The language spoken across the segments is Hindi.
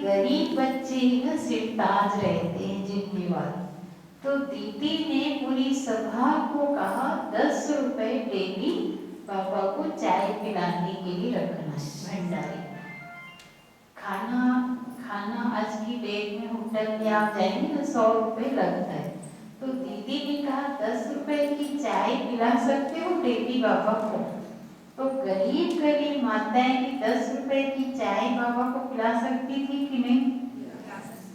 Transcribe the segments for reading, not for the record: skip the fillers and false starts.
गरीब बच्चे ही ना सिरताज रहते हैं जिम्मेवार। तो दीदी ने पूरी सभा को कहा 10 रुपए डेली पापा को चाय पिलाने के लिए रखना है भंडारे। खाना खाना आज की डेट में होटल में आप जाएंगे तो 100 रुपए लगता है। तो दीदी ने कहा 10 रुपए की चाय पिला सकते हो डेली बाबा को। तो गरीब गरीब माताएं भी 10 रुपए की चाय बाबा को पिला सकती थी कि नहीं?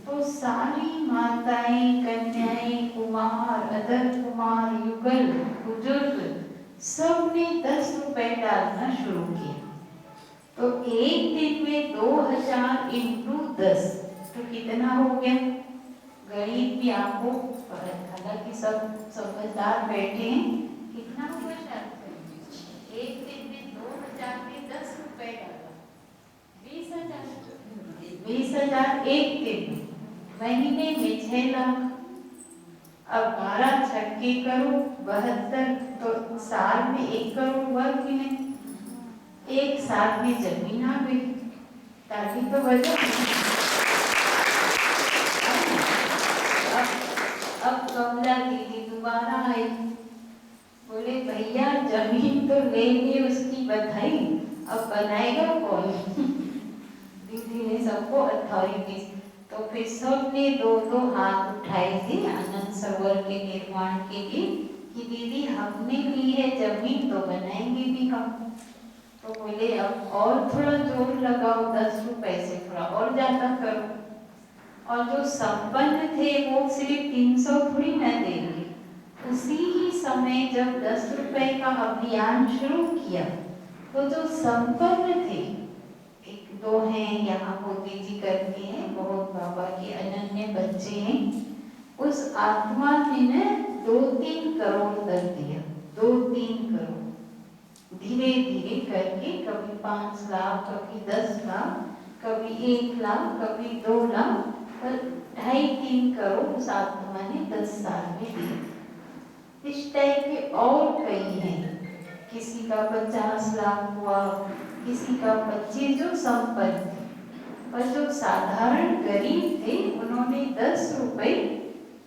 तो सारी माताएं, कन्याएं, कुमार, अदर कुमार, युगल, बुजुर्ग सब ने 10 रुपए डालना शुरू किया। तो एक दिन में 2000 इंटू 10 तो कितना हो गया? गणित भी आपको हालांकि सब समझदार बैठे हैं, कितना हो गया? एक दिन में 2000 में 10 रुपए डाला 20,000 एक दिन में, महीने में 6 लाख। अब 12 छक्के करो 72, तो साल में 1 करोड़ हुआ कि नहीं? एक साल में जमीन आ गई। ताकि तो वजह अब कमला दीदी दोबारा आई, बोले भैया जमीन तो ले ली, उसकी बधाई, अब बनाएगा कौन? दीदी ने सबको अथॉरिटी, तो फिर सब ने 2-2 हाथ उठाए थे आनंद सरोवर के निर्माण के लिए कि दीदी हमने ली है जमीन तो बनाएंगे भी हम। तो बोले अब और थोड़ा जोर लगाओ, 10 रुपए से थोड़ा और ज्यादा करो। और जो संपन्न थे वो सिर्फ 300 थोड़ी न देंगे। उसी ही समय जब 10 रुपए का अभियान शुरू किया तो जो संपन्न थे, 1-2 हैं यहाँ मोदी जी करके हैं, बहुत बाबा के अनन्य बच्चे हैं, उस आत्मा ने न 2-3 करोड़ कर दिया। 2-3 करोड़ धीरे धीरे करके, कभी 5 लाख, कभी 10 लाख, कभी 1 लाख, कभी 2 लाख, पर 2.5-3 करोड़ उस आत्मा ने 10 साल में दिए। इस टाइप के और कई हैं, किसी का 50 लाख हुआ, किसी का 25, जो संपन्न थे। पर जो साधारण गरीब थे उन्होंने 10 रुपए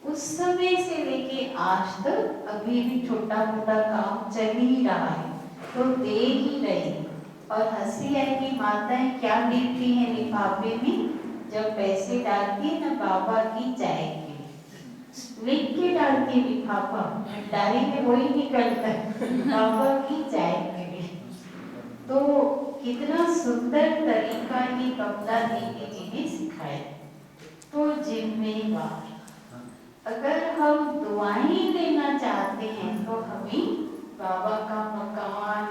उस समय से लेके आज तक, अभी भी छोटा मोटा काम चल ही रहा है तो दे ही रहे। और हंसी है कि माताएं क्या लिखती हैं लिफाफे में, जब पैसे डालती है ना बाबा की चाय के लिख के डालती है लिफाफा, डायरी में वही निकलता है बाबा की चाय के लिए। तो कितना सुंदर तरीका ये कमला दीदी जी ने सिखाया। तो जिम्मेवार, अगर हम दुआएं लेना चाहते हैं तो हमें बाबा का मकान,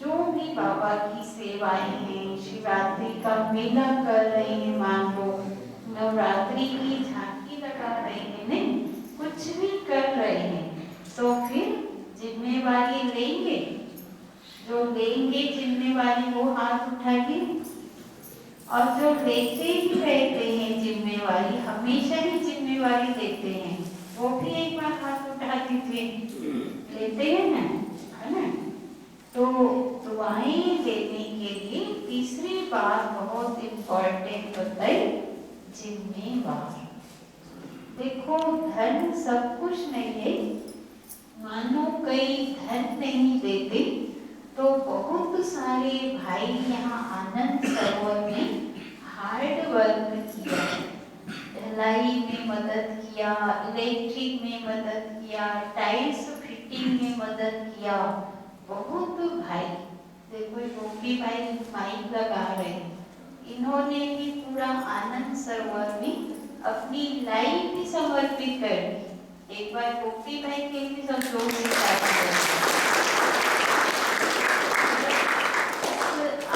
जो भी बाबा की सेवाएं हैं, शिवरात्रि का मेला कर रहे हैं, मान लो नवरात्रि की झांकी लगा रहे हैं, नहीं कुछ भी कर रहे हैं, तो फिर जिम्मेवारी लेंगे। जो लेंगे जिम्मेवारी वो हाथ उठाइए, और जो लेते ही रहते हैं जिम्मेवारी, हमेशा ही जिम्मेवारी लेते हैं, वो भी एक बार हाथ उठा दीजिए। लेते हैं ना, है ना? तो दुआएं देने के लिए तीसरी बात बहुत इम्पोर्टेंट बताई, जिम्मेवार। देखो धन सब कुछ नहीं है, मानो कई धन नहीं देते तो बहुत सारे भाई यहाँ आनंद सरोवर में हार्ड वर्क किया, ढलाई में मदद किया, इलेक्ट्रिक में मदद किया, टाइल्स फिटिंग में मदद किया, बहुत भाई। देखो गोपी भाई माइक लगा रहे हैं, इन्होंने भी पूरा आनंद सरोवर में अपनी लाइफ भी समर्पित कर दी। एक बार गोपी भाई के भी सब लोग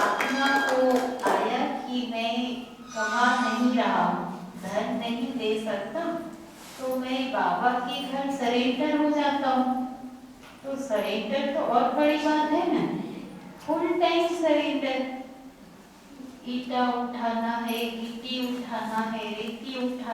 आत्मा को आया कि मैं कमा नहीं रहा हूँ, धन नहीं दे सकता, तो मैं बाबा के घर सरेंडर हो जाता हूँ। तो सरेंडर तो और बड़ी बात है ना, फुल टाइम सरेंडर। ईटा उठाना है, गिट्टी उठाना है, रेती उठाना